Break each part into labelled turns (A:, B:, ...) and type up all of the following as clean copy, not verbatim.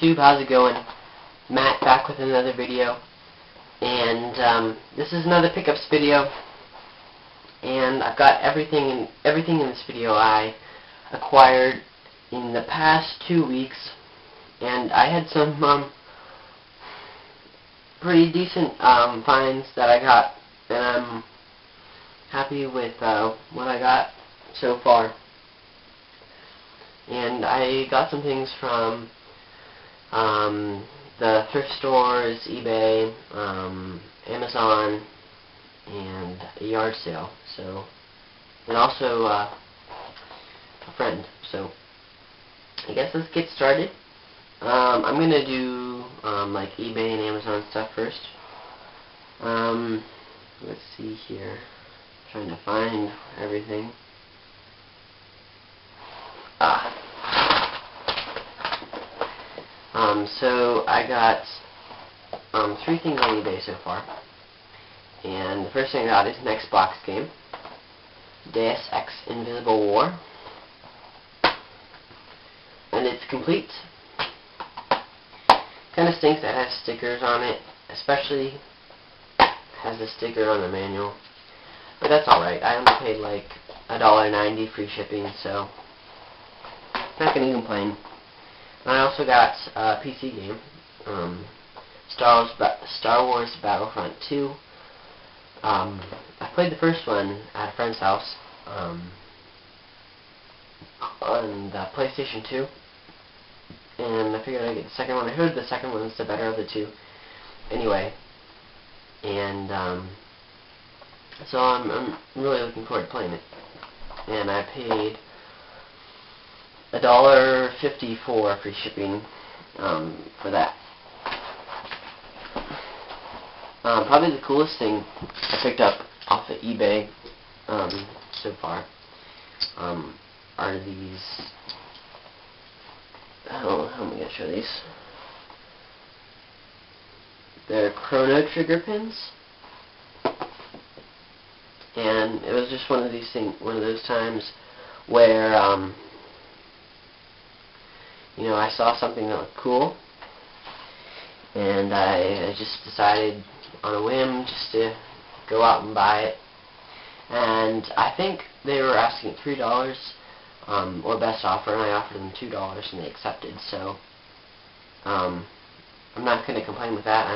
A: YouTube? How's it going? Matt back with another video, and this is another pickups video, and I've got everything in this video I acquired in the past 2 weeks, and I had some pretty decent finds that I got, and I'm happy with what I got so far. And I got some things from the thrift stores, eBay, Amazon, and a yard sale. So, and also a friend. So, I guess let's get started. I'm gonna do like eBay and Amazon stuff first. Let's see here. Trying to find everything. So I got 3 things on eBay so far, and the first thing I got is an Xbox game, Deus Ex Invisible War, and it's complete. Kind of stinks that it has stickers on it, especially has a sticker on the manual, but that's alright. I only paid like $1.90 free shipping, so not gonna complain. I also got a PC game, Star Wars Battlefront II. I played the first one at a friend's house on the PlayStation 2, and I figured I'd get the second one. I heard the second one's the better of the two. Anyway, and so I'm really looking forward to playing it, and I paid $1.54 free shipping for that. Probably the coolest thing I picked up off of eBay so far are these. How am I going to show these? They're Chrono Trigger Pins, and it was just one of those times where you know, I saw something that looked cool, and I just decided on a whim just to go out and buy it. And I think they were asking $3 or best offer, and I offered them $2, and they accepted. So I'm not going to complain with that.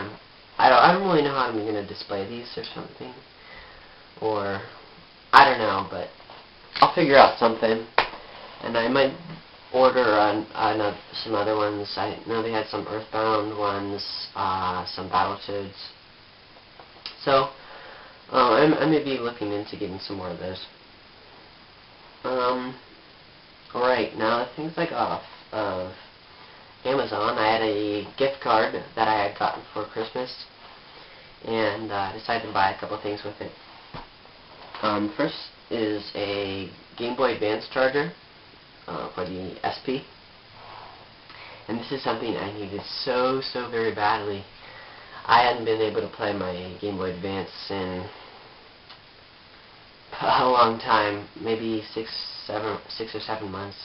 A: I don't really know how I'm going to display these or something, or I don't know, but I'll figure out something, and I might order some other ones. I know they had some Earthbound ones, some Battletoads. So I may be looking into getting some more of those. Alright, now the things I got off of Amazon. I had a gift card that I had gotten for Christmas, and I decided to buy a couple things with it. First is a Game Boy Advance charger for the SP, and this is something I needed so very badly. I hadn't been able to play my Game Boy Advance in a long time, maybe 6 or 7 months,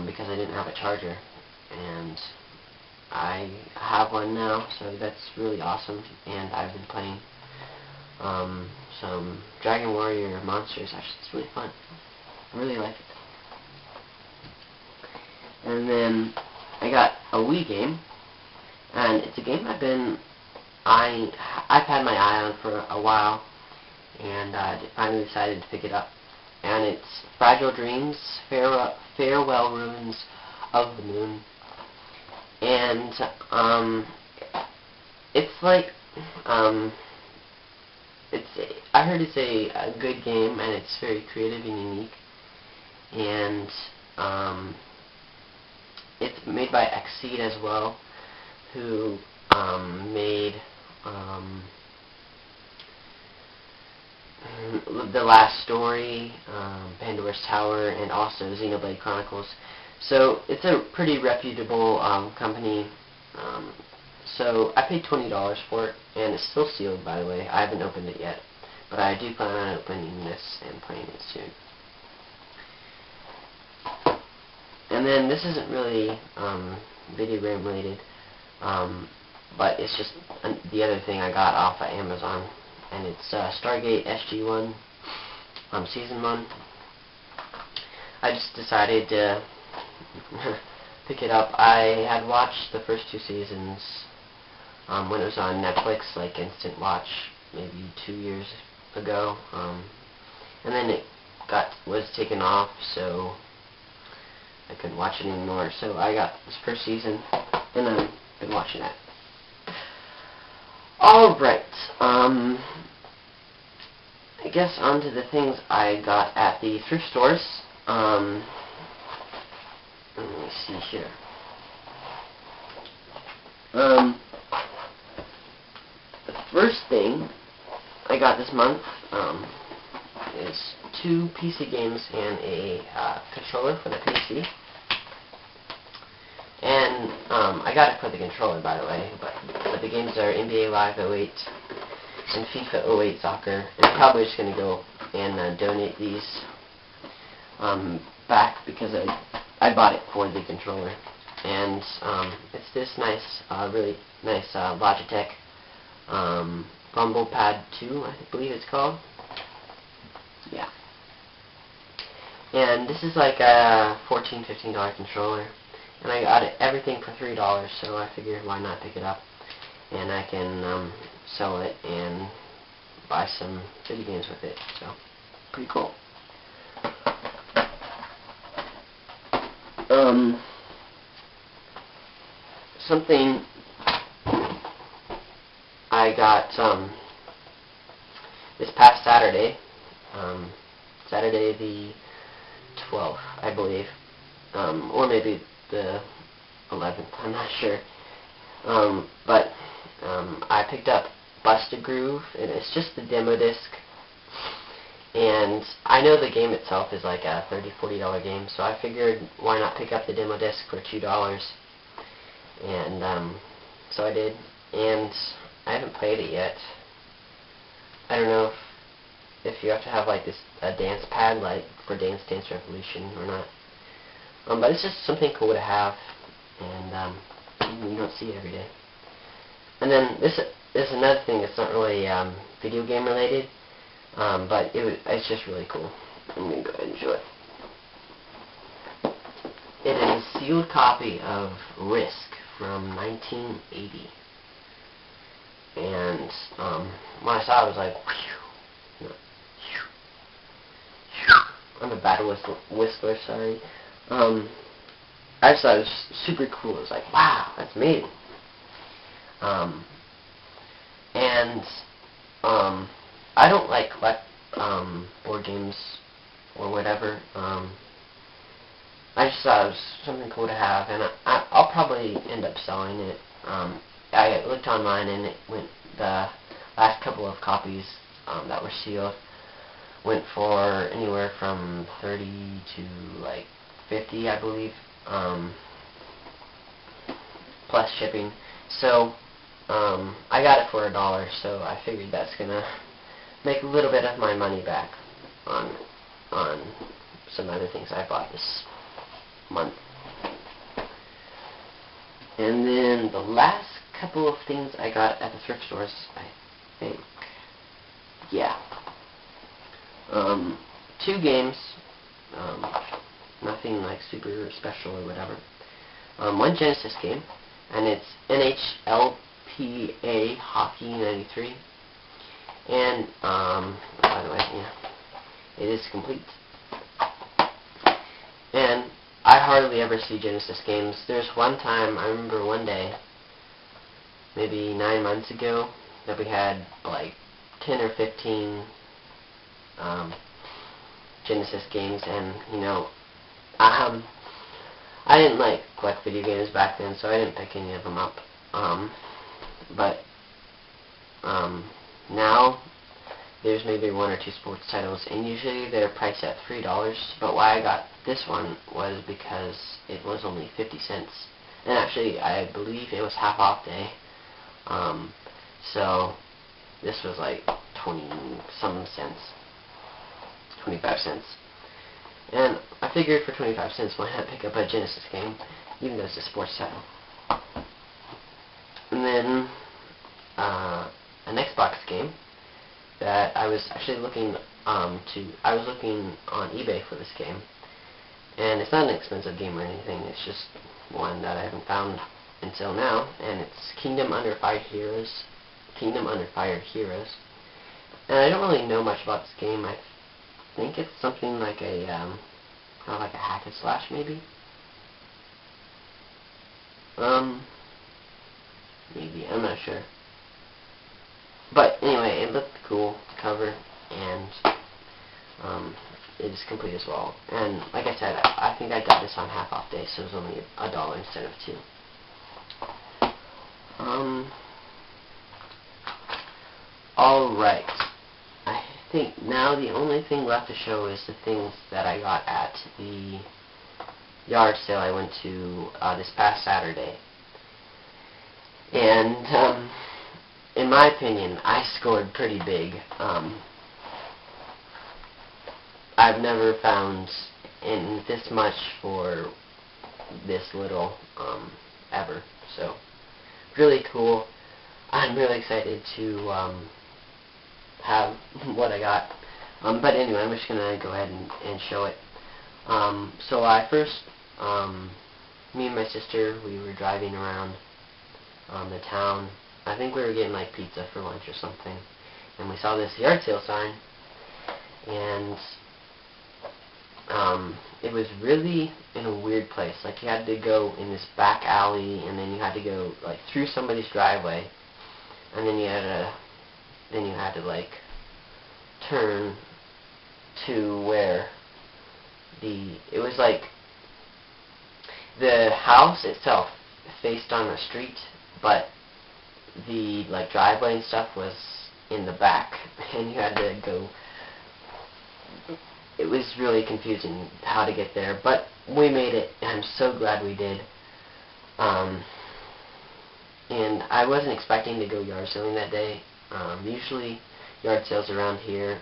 A: because I didn't have a charger, and I have one now, so that's really awesome. And I've been playing some Dragon Warrior Monsters. Actually, it's really fun. I really like it. And then I got a Wii game, and it's a game I've had my eye on for a while, and I finally decided to pick it up. And it's Fragile Dreams, Farewell Ruins of the Moon. And it's like I heard it's a good game, and it's very creative and unique, and it's made by Xseed as well, who made The Last Story, Pandora's Tower, and also Xenoblade Chronicles. So it's a pretty reputable company. So I paid $20 for it, and it's still sealed, by the way. I haven't opened it yet, but I do plan on opening this and playing it soon. And then this isn't really video game related, but it's just the other thing I got off of Amazon, and it's Stargate SG1 Season 1. I just decided to pick it up. I had watched the first 2 seasons when it was on Netflix, like instant watch, maybe 2 years ago, and then it was taken off, so I couldn't watch it anymore. So I got this first season, and I've been watching that. Alright, I guess onto the things I got at the thrift stores. Let me see here. The first thing I got this month is 2 PC games and a controller for the PC. And I got it for the controller, by the way, but the games are NBA Live 08 and FIFA 08 Soccer. And I'm probably just going to go and donate these back because I bought it for the controller. And it's this nice, really nice Logitech Rumble Pad 2, I believe it's called. Yeah. And this is like a $14, $15 controller. And I got everything for $3, so I figured why not pick it up. And I can sell it and buy some video games with it. So, pretty cool. Something I got this past Saturday, Saturday the 12th, I believe, or maybe the 11th, I'm not sure, but I picked up Bust a Groove, and it's just the demo disc, and I know the game itself is like a $30, $40 game, so I figured why not pick up the demo disc for $2, and so I did, and I haven't played it yet. I don't know if you have to have like a dance pad like for Dance Dance Revolution or not. But it's just something cool to have, and you don't see it every day. And then this is another thing that's not really video game related, but it's just really cool. I'm going to go ahead and show it. It is a sealed copy of Risk from 1980. And when I saw it, I was like, whew. I'm a bad whistler, sorry. I just thought it was super cool. It was like, wow, that's amazing. I don't like collect board games or whatever. I just thought it was something cool to have, and I'll probably end up selling it. I looked online, and it went, the last couple of copies that were sealed went for anywhere from 30 to like 50, I believe, plus shipping. So I got it for $1, so I figured that's gonna make a little bit of my money back on some other things I bought this month. And then the last couple of things I got at the thrift stores, I think, yeah, 2 games, nothing like super special or whatever. 1 Genesis game, and it's NHLPA Hockey 93. And by the way, yeah, it is complete. And I hardly ever see Genesis games. There's one time, I remember one day, maybe 9 months ago, that we had like 10 or 15 Genesis games, and you know, I didn't like collect video games back then, so I didn't pick any of them up. But now there's maybe 1 or 2 sports titles, and usually they're priced at $3. But why I got this one was because it was only 50 cents, and actually I believe it was half off day. So this was like 20-some cents, 25 cents. And I figured for 25 cents, why not pick up a Genesis game, even though it's a sports title. then an Xbox game that I was actually looking I was looking on eBay for this game, and it's not an expensive game or anything. It's just one that I haven't found until now, and it's Kingdom Under Fire Heroes. Kingdom Under Fire Heroes. And I don't really know much about this game. I think it's something like a kind of like a hack and slash, maybe. Maybe, I'm not sure. But anyway, it looked cool, the cover, and it is complete as well. And like I said, I think I got this on half off day, so it was only $1 instead of $2. Alright. I think now the only thing left to show is the things that I got at the yard sale I went to this past Saturday. And in my opinion, I scored pretty big. I've never found in this much for this little ever. So really cool. I'm really excited to have what I got. But anyway, I'm just gonna go ahead and show it. So I first, me and my sister, we were driving around the town. I think we were getting like pizza for lunch or something, and we saw this yard sale sign, and it was really in a weird place. Like, you had to go in this back alley, and then you had to go like through somebody's driveway, and then you had to like turn to where it was like the house itself faced on a street, but the like driveway and stuff was in the back, and you had to go. It was really confusing how to get there, but we made it, and I'm so glad we did. And I wasn't expecting to go yard selling that day. Usually yard sales around here,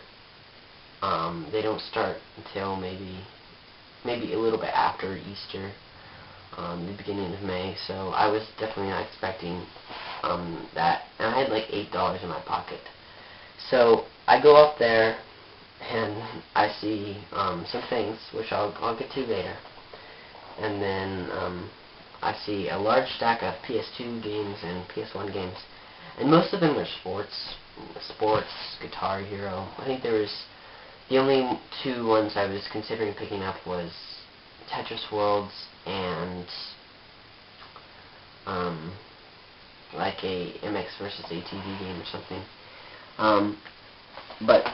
A: they don't start until maybe a little bit after Easter, the beginning of May, so I was definitely not expecting that. And I had like $8 in my pocket. So I go up there, and I see some things, which I'll get to later. And then I see a large stack of PS2 games and PS1 games. And most of them are sports, Guitar Hero. I think there was, the only two ones I was considering picking up was Tetris Worlds and like a MX versus ATV game or something. But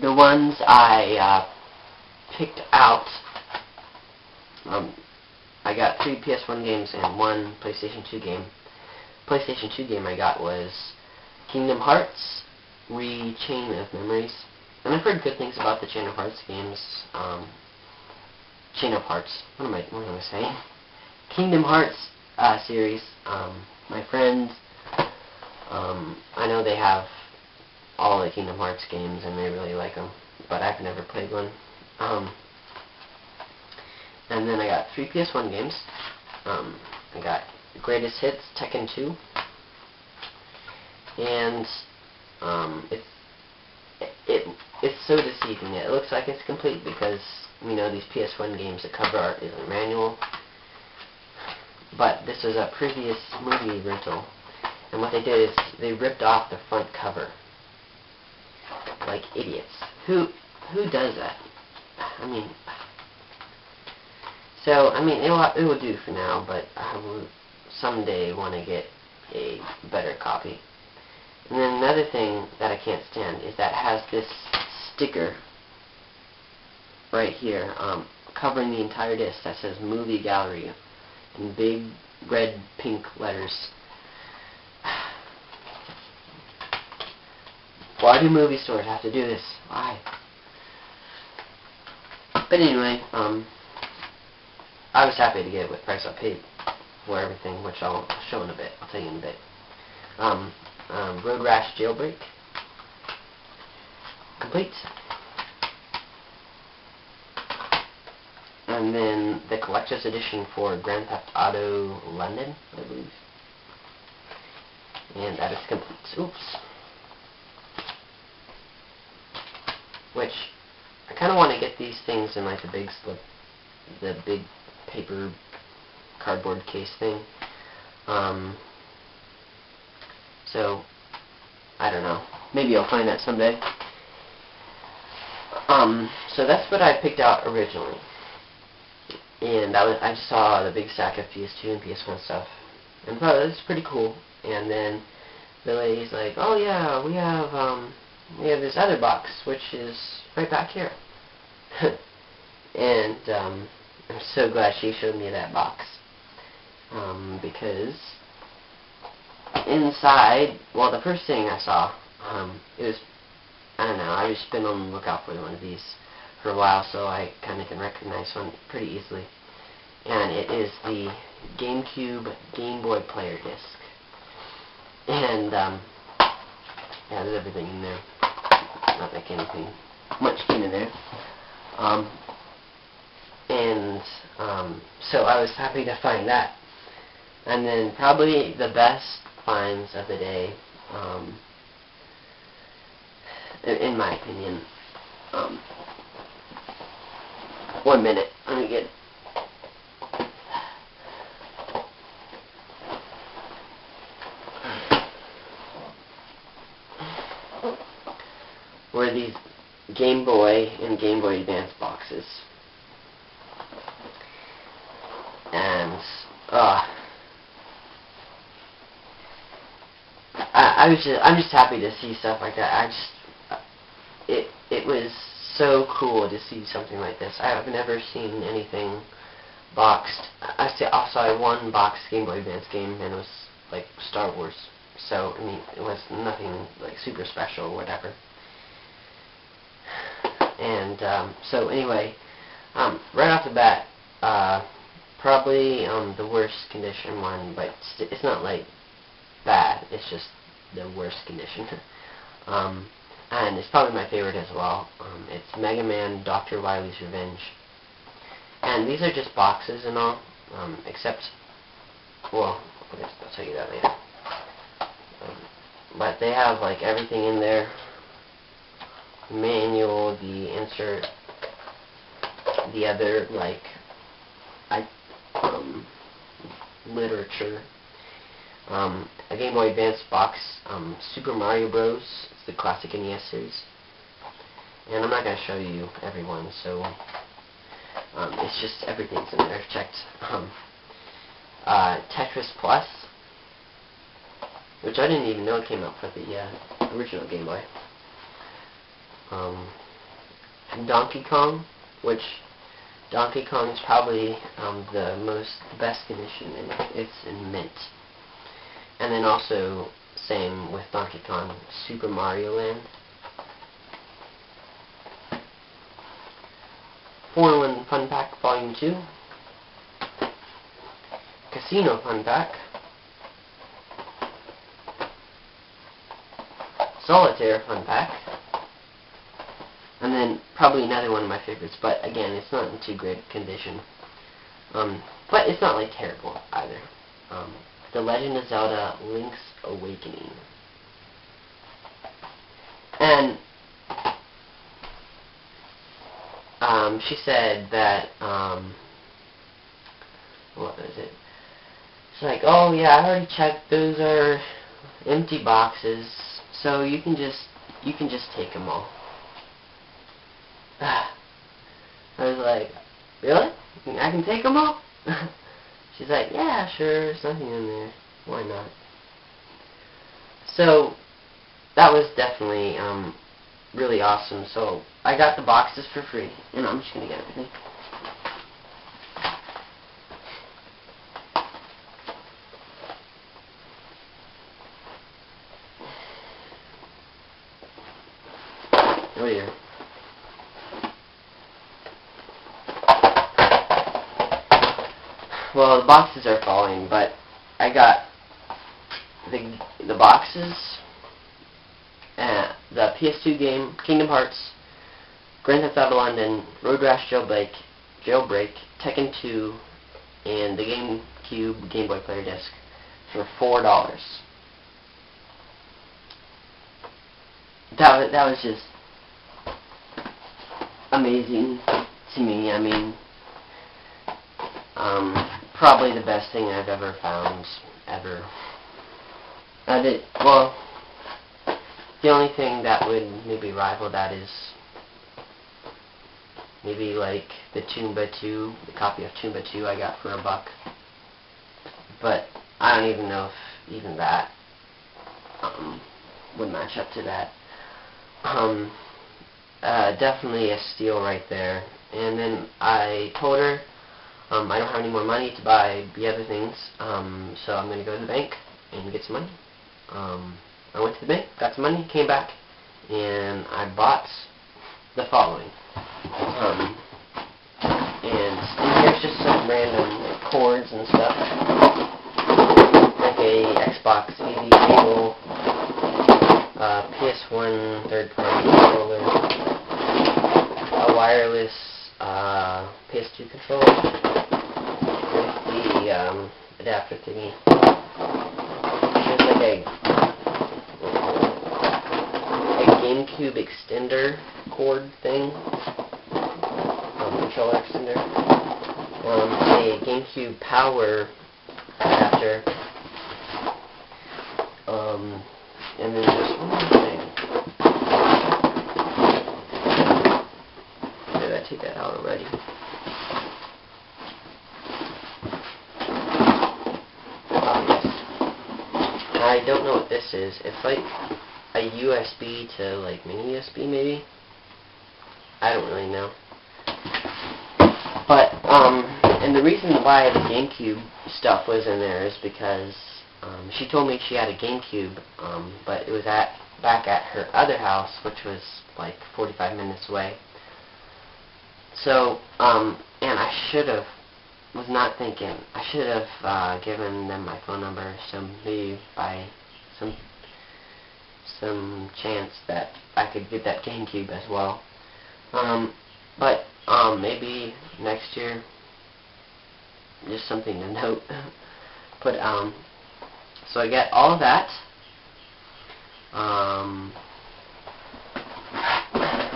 A: the ones I picked out, I got 3 PS1 games and 1 PlayStation 2 game. PlayStation 2 game I got was Kingdom Hearts Chain of Memories. And I've heard good things about the Chain of Hearts games. Chain of Hearts. What am I saying? Kingdom Hearts series. My friends, I know they have all the Kingdom Hearts games, and they really like them, but I've never played one. And then I got 3 PS1 games. I got Greatest Hits, Tekken 2, and it's so deceiving. It looks like it's complete because, you know, these PS1 games, the cover art is a manual, but this was a previous movie rental, and what they did is they ripped off the front cover. Like idiots. Who does that? I mean, so I mean, it will do for now, but I will someday want to get a better copy. And then another thing that I can't stand is that it has this sticker right here, covering the entire disc, that says Movie Gallery in big red pink letters. Why do movie stores have to do this? Why? But anyway, I was happy to get it with the price I paid for everything, which I'll show in a bit. I'll tell you in a bit. Road Rash Jailbreak. Complete. And then the collector's edition for Grand Theft Auto London, I believe. And that is complete. Oops. Which, I kind of want to get these things in like the big slip, the big paper cardboard case thing. So, I don't know. Maybe I'll find that someday. So that's what I picked out originally. And I just saw the big stack of PS2 and PS1 stuff. And thought it was pretty cool. And then the lady's like, oh yeah, we have this other box, which is right back here. And I'm so glad she showed me that box. Because inside, well, the first thing I saw, it was, I don't know, I've just been on the lookout for one of these for a while, so I kind of can recognize one pretty easily. And it is the GameCube Game Boy player disc. And, yeah, there's everything in there. Not like anything much came in there. So I was happy to find that. And then probably the best finds of the day, in my opinion. 1 minute. Let me get... were these Game Boy and Game Boy Advance boxes. And, I'm just happy to see stuff like that. It was so cool to see something like this. I've never seen anything boxed. I saw one boxed Game Boy Advance game, and it was like Star Wars. So, I mean, it was nothing like super special or whatever. And, so anyway, right off the bat, probably the worst condition one, but it's not like bad, it's just the worst condition. And it's probably my favorite as well. It's Mega Man Dr. Wily's Revenge. And these are just boxes and all, except, well, I'll tell you that later. But they have like everything in there. Manual, the insert, the other like literature, a Game Boy Advance box, Super Mario Bros. It's the classic NES series, and I'm not going to show you every one, so it's just everything's in there checked. Tetris Plus, which I didn't even know came out for the original Game Boy. Donkey Kong, which Donkey Kong is probably the best condition, and it's in mint. And then also, same with Donkey Kong, Super Mario Land. 4-in-1 Fun Pack Volume 2. Casino Fun Pack. Solitaire Fun Pack. And then probably another one of my favorites, but again, it's not in too great condition. But it's not like terrible either. The Legend of Zelda: Link's Awakening. And she said that what was it? She's like, oh yeah, I already checked. Those are empty boxes, so you can just take them all. I was like, really? I can take them all? She's like, yeah, sure, there's nothing in there. Why not? So, that was definitely really awesome. So, I got the boxes for free, and I'm just going to get everything. Oh, yeah. Well, the boxes are falling, but I got the boxes, the PS2 game, Kingdom Hearts, Grand Theft Auto London, Road Rash Jailbreak, Tekken 2, and the GameCube Game Boy Player Disc for $4. that was just amazing to me. I mean, probably the best thing I've ever found, ever. Well, the only thing that would maybe rival that is maybe like the Toomba 2, the copy of Toomba 2 I got for $1. But I don't even know if even that would match up to that. Definitely a steal right there. And then I told her I don't have any more money to buy the other things, so I'm going to go to the bank and get some money. I went to the bank, got some money, came back, and I bought the following. And here's just some random cords and stuff, like a Xbox AV cable, PS1 third-party controller, a wireless PS2 controller with the adapter thingy. There's like a GameCube extender cord thing, controller extender, a GameCube power adapter, and then there's one more thing. Did I take that out already? Oh, yes. I don't know what this is. It's like a USB to like mini USB maybe. I don't really know. But and the reason why the GameCube stuff was in there is because she told me she had a GameCube, but it was back at her other house, which was like 45 minutes away. So and I was not thinking. I should have given them my phone number, so maybe by some chance that I could get that GameCube as well. But maybe next year, just something to note. But so I got all of that.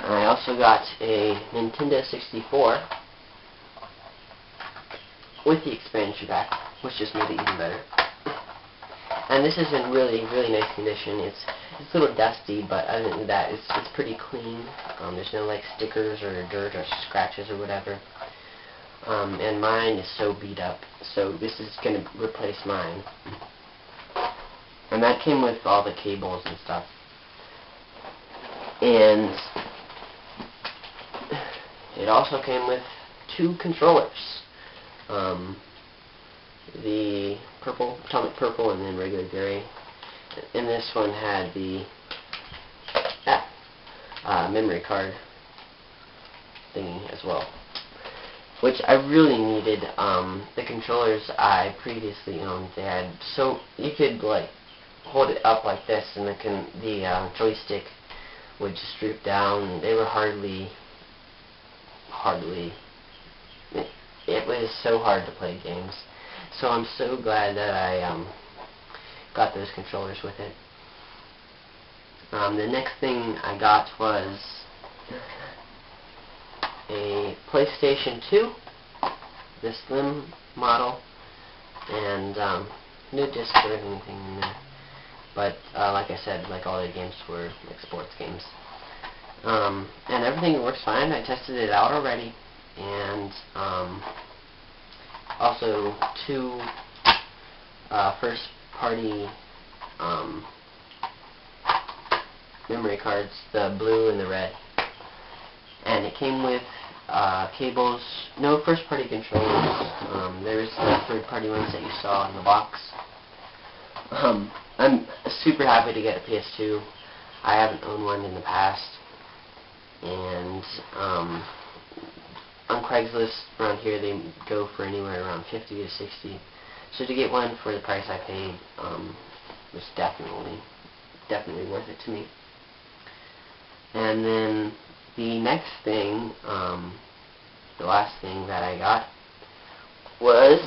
A: I also got a Nintendo 64 with the expansion pack, which just made it even better. And this is in really, really nice condition. It's a little dusty, but other than that, it's pretty clean. There's no like stickers or dirt or scratches or whatever. And mine is so beat up, so this is going to replace mine. And that came with all the cables and stuff. And it also came with 2 controllers. The purple, atomic purple, and then regular gray. And this one had the memory card thingy as well, which I really needed. The controllers I previously owned, they had, so you could like hold it up like this, and the joystick would just droop down. They were hardly. It was so hard to play games. So I'm so glad that I got those controllers with it. The next thing I got was a PlayStation 2, the slim model, and no discs or anything in there. But like I said, like all the games were like sports games. And everything works fine. I tested it out already, and also 2 first-party memory cards, the blue and the red. And it came with cables, no first-party controllers. There's the third-party ones that you saw in the box. I'm super happy to get a PS2. I haven't owned one in the past. And on Craigslist around here, they go for anywhere around 50 to 60. So to get one for the price I paid was definitely worth it to me. And then the next thing, the last thing that I got was,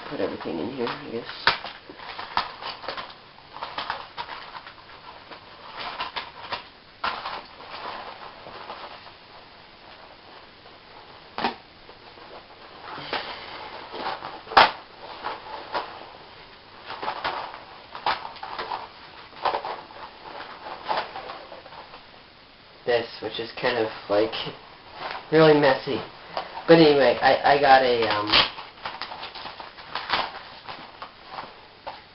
A: put everything in here, I guess. this, which is kind of like really messy. But anyway, I got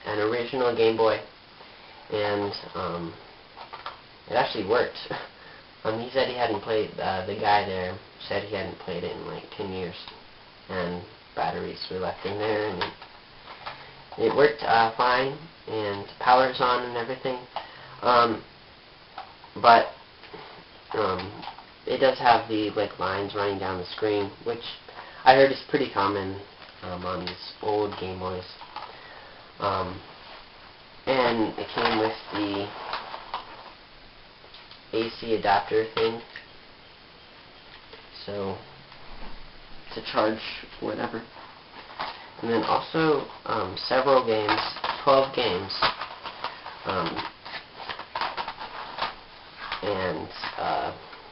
A: an original Game Boy, and it actually worked. He said he hadn't played, the guy there said he hadn't played it in like 10 years, and batteries were left in there, and it worked fine, and power's on and everything. But it does have the like lines running down the screen, which I heard is pretty common on these old Game Boys. And it came with the AC adapter thing, so to charge whatever. And then also several games, 12 games, and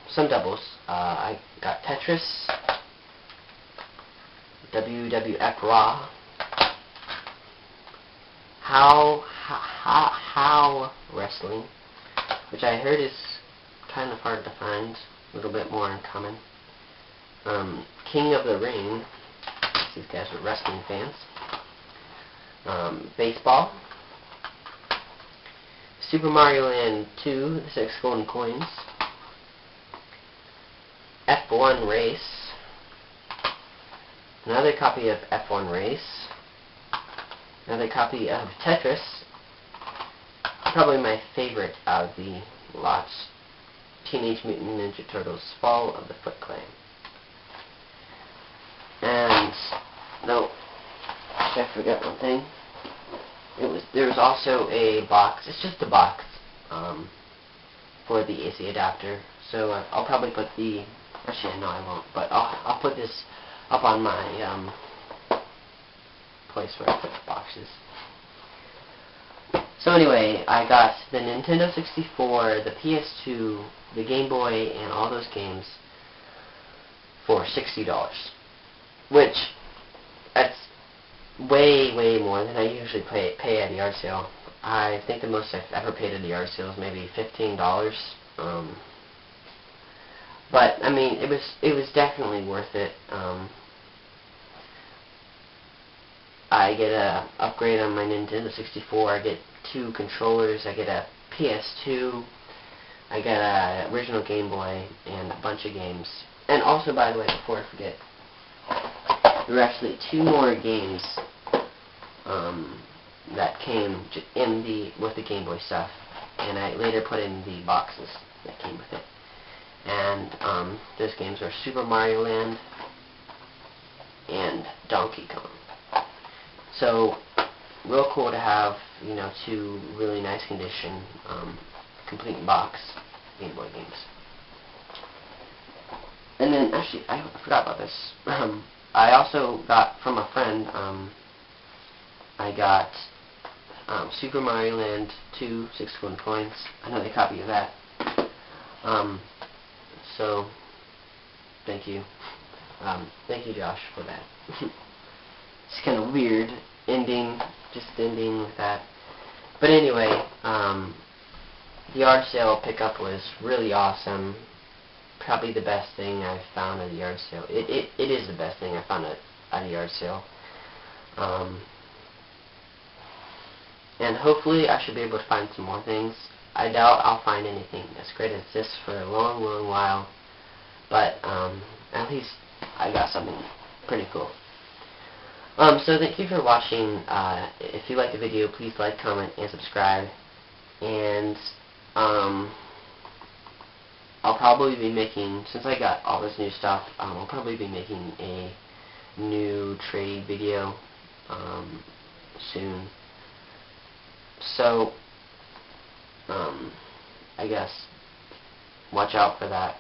A: some doubles. I got Tetris, WWF Raw, How Wrestling, which I heard is kind of hard to find, a little bit more uncommon. King of the Ring, these guys were wrestling fans. Baseball, Super Mario Land 2, the 6 golden coins, F1 Race, another copy of F1 Race, another copy of Tetris, probably my favorite out of the lots, Teenage Mutant Ninja Turtles Fall of the Foot Clan. And, no, I forgot one thing. There was also a box, it's just a box, for the AC adapter. So I'll probably put the, actually no I won't, but I'll put this up on my place where I put the boxes. So anyway, I got the Nintendo 64, the PS2, the Game Boy, and all those games for $60, which that's way, way more than I usually pay at a yard sale. I think the most I've ever paid at a yard sale is maybe $15. But I mean, it was definitely worth it. I get a upgrade on my Nintendo 64. I get 2 controllers. I get a PS2. I get a original Game Boy and a bunch of games. And also, by the way, before I forget, there were actually 2 more games that came with the Game Boy stuff, and I later put in the boxes that came with it. And those games are Super Mario Land and Donkey Kong. So, real cool to have, 2 really nice condition, complete box Game Boy games. And then, actually, I forgot about this. I also got from a friend, I got Super Mario Land 2, 6 golden coins, another copy of that. So, thank you. Thank you, Josh, for that. It's kind of weird ending with that. But anyway, the yard sale pickup was really awesome. Probably the best thing I've found at a yard sale. It is the best thing I found at a yard sale. And hopefully I should be able to find some more things. I doubt I'll find anything as great as this for a long, long while. But at least I got something pretty cool. So thank you for watching. If you liked the video, please like, comment, and subscribe. And I'll probably be making, since I got all this new stuff, I'll probably be making a new trade video soon. So, I guess watch out for that.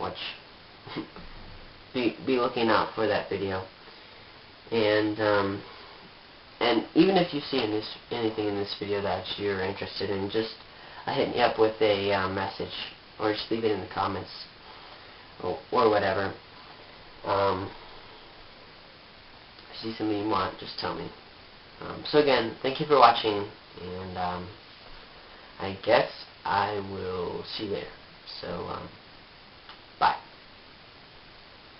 A: Be looking out for that video. And even if you see anything in this video that you're interested in, just hit me up with a message, or just leave it in the comments, or whatever. If you see something you want, just tell me. So again, thank you for watching, and I guess I will see you later. So,